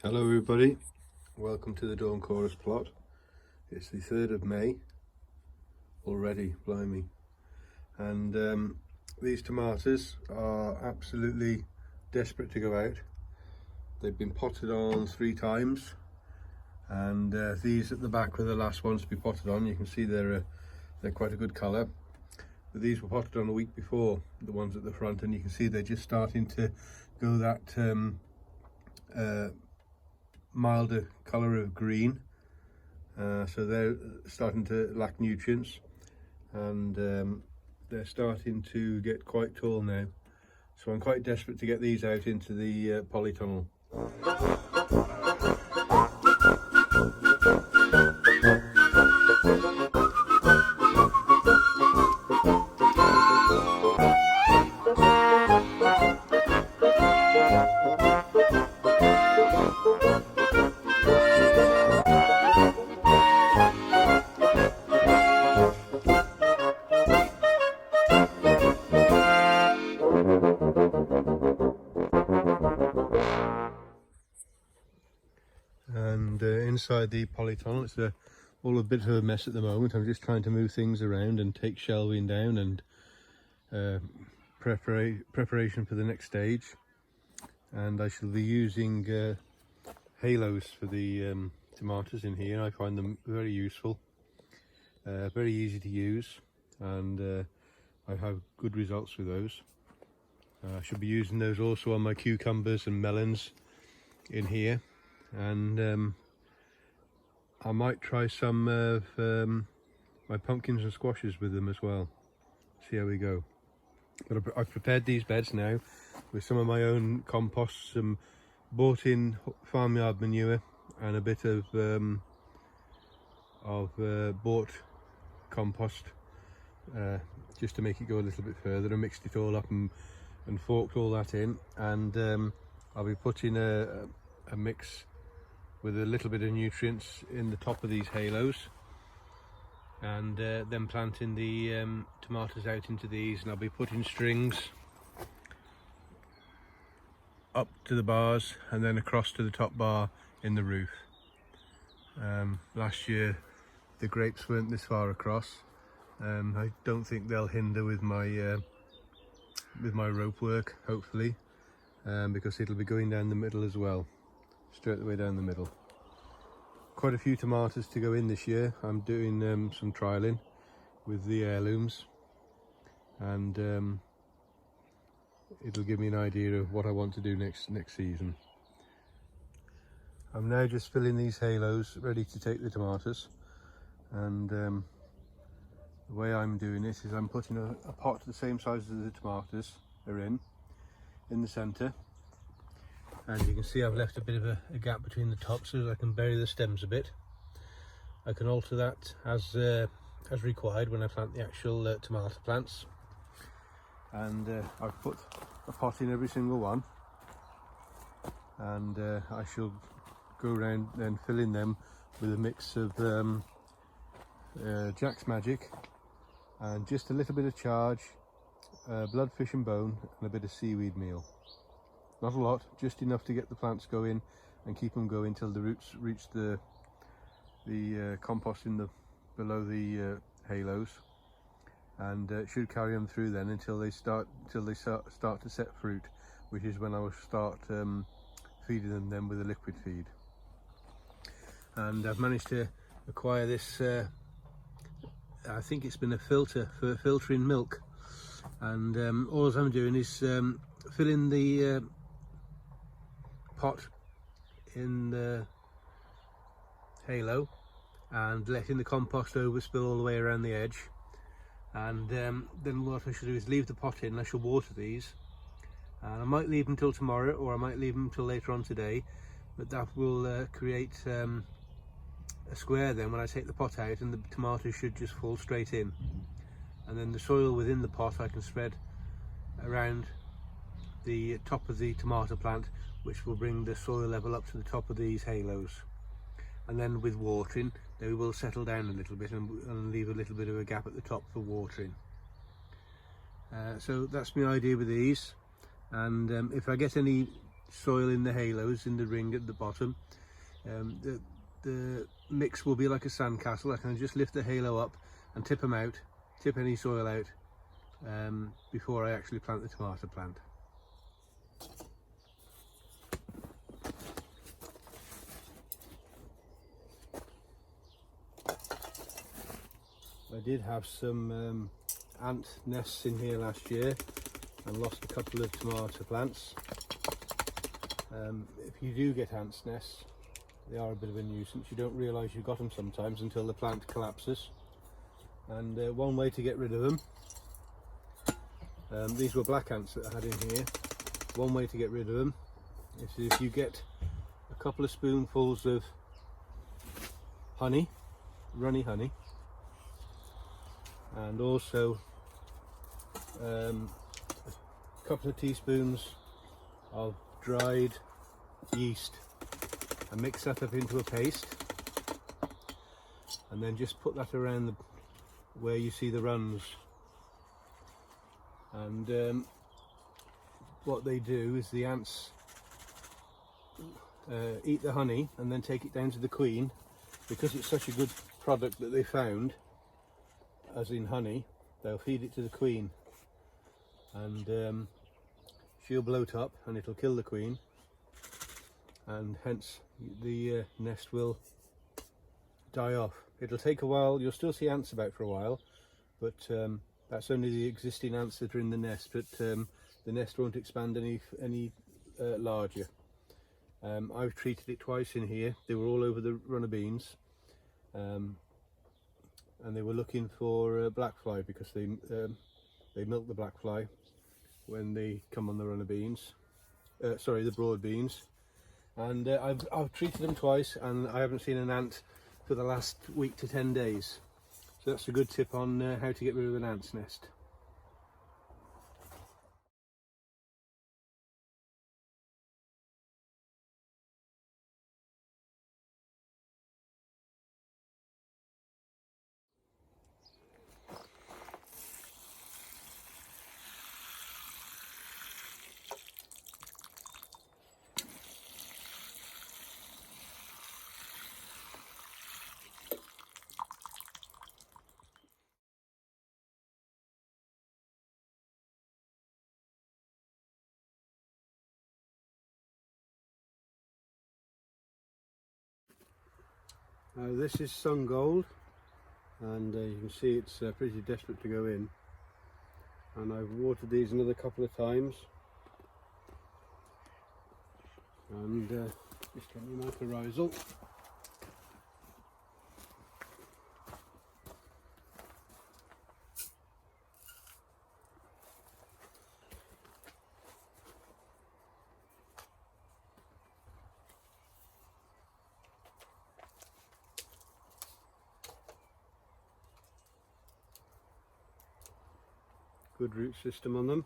Hello everybody, welcome to the Dawn Chorus plot. It's the 3rd of May already, blimey. And these tomatoes are absolutely desperate to go out. They've been potted on 3 times, and these at the back were the last ones to be potted on. You can see they're quite a good colour. But these were potted on a week before, the ones at the front, and you can see they're just starting to go that milder colour of green, so they're starting to lack nutrients, and they're starting to get quite tall now, so I'm quite desperate to get these out into the polytunnel. And inside the polytunnel, it's all a bit of a mess at the moment. I'm just trying to move things around and take shelving down, and preparation for the next stage. And I shall be using halos for the tomatoes in here. I find them very useful, very easy to use, and I have good results with those. I should be using those also on my cucumbers and melons in here, and I might try some of my pumpkins and squashes with them as well. See how we go. But I've prepared these beds now with some of my own compost, some bought in farmyard manure, and a bit of bought compost, just to make it go a little bit further. I mixed it all up and forked all that in, and I'll be putting a mix with a little bit of nutrients in the top of these halos, and then planting the tomatoes out into these, and I'll be putting strings up to the bars and then across to the top bar in the roof. Last year the grapes weren't this far across. I don't think they'll hinder with my rope work, hopefully, because it'll be going down the middle as well, straight the way down the middle. Quite a few tomatoes to go in this year. I'm doing some trialing with the heirlooms, and it'll give me an idea of what I want to do next season. I'm now just filling these halos ready to take the tomatoes, and the way I'm doing it is I'm putting a pot the same size as the tomatoes are in the centre, and you can see I've left a bit of a gap between the tops so that I can bury the stems a bit. I can alter that as required when I plant the actual tomato plants, and I've put a pot in every single one, and I shall go around and fill in them with a mix of Jack's Magic and just a little bit of charge, blood, fish and bone, and a bit of seaweed meal. Not a lot, just enough to get the plants going and keep them going till the roots reach the compost below the halos, and it should carry them through then until they start to set fruit, which is when I will start feeding them then with a liquid feed. And I've managed to acquire this, I think it's been a filter for filtering milk, and all I'm doing is filling the pot in the halo and letting the compost overspill all the way around the edge, and then what I should do is leave the pot in. I shall water these, and I might leave them till tomorrow, or I might leave them till later on today, but that will create a square then when I take the pot out, and the tomatoes should just fall straight in, and then the soil within the pot I can spread around the top of the tomato plant, which will bring the soil level up to the top of these halos. And then with watering, they will settle down a little bit and leave a little bit of a gap at the top for watering. So that's my idea with these, and if I get any soil in the halos in the ring at the bottom. The mix will be like a sandcastle. I can just lift the halo up and tip them out, tip any soil out before I actually plant the tomato plant. I did have some ant nests in here last year and lost a couple of tomato plants. If you do get ants nests, they are a bit of a nuisance. You don't realise you've got them sometimes until the plant collapses. And one way to get rid of them, these were black ants that I had in here. One way to get rid of them is if you get a couple of spoonfuls of honey, runny honey, and also a couple of teaspoons of dried yeast, and mix that up into a paste, and then just put that around where you see the runs. And what they do is the ants eat the honey and then take it down to the queen. Because it's such a good product that they found, as in honey, they'll feed it to the queen, and she'll bloat up and it'll kill the queen, and hence the nest will die off. It'll take a while. You'll still see ants about for a while, but that's only the existing ants that are in the nest, but the nest won't expand any larger. I've treated it twice in here. They were all over the runner beans, and they were looking for black fly, because they milk the black fly when they come on the runner beans, sorry, the broad beans. And I've treated them twice, and I haven't seen an ant for the last week to 10 days. So that's a good tip on how to get rid of an ant's nest. This is sun gold, and you can see it's pretty desperate to go in, and I've watered these another couple of times, and just getting them out of mycorrhizal. Good root system on them.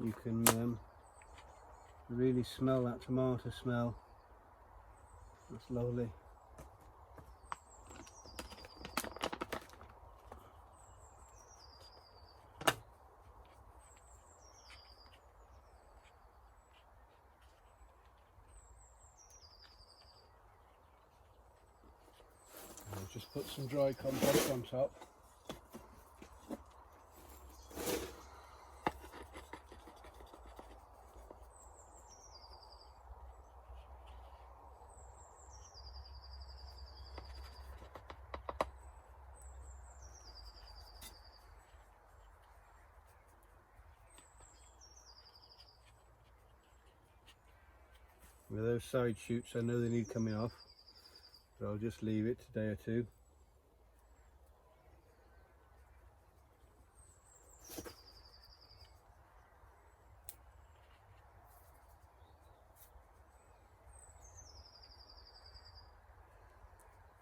You can really smell that tomato smell. That's lovely. I'll just put some dry compost on top. With those side shoots, I know they need coming off, but I'll just leave it a day or two.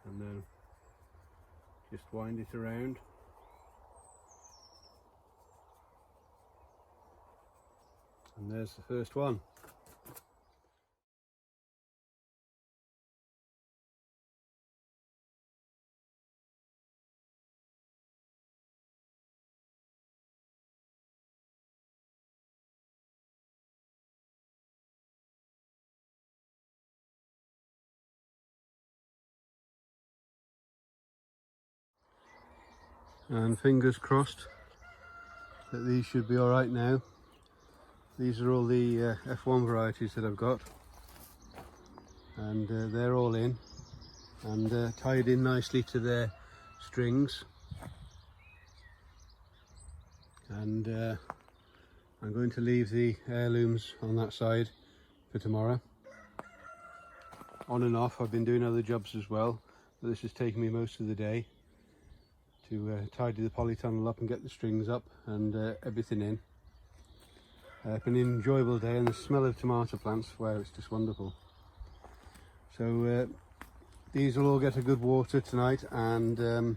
And then just wind it around. And there's the first one. and fingers crossed that these should be all right now. These are all the F1 varieties that I've got, and they're all in and tied in nicely to their strings. And I'm going to leave the heirlooms on that side for tomorrow. On and off, I've been doing other jobs as well, but this has taken me most of the day to tidy the polytunnel up and get the strings up and everything in. It's been an enjoyable day, and the smell of tomato plants, wow, it's just wonderful. So these will all get a good water tonight, and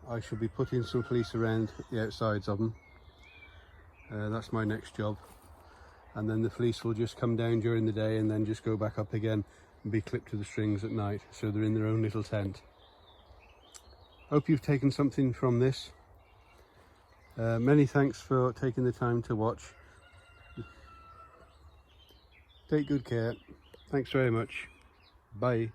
I shall be putting some fleece around the outsides of them. That's my next job, and then the fleece will just come down during the day and then just go back up again and be clipped to the strings at night, so they're in their own little tent. Hope you've taken something from this. Many thanks for taking the time to watch. Take good care. Thanks very much. Bye.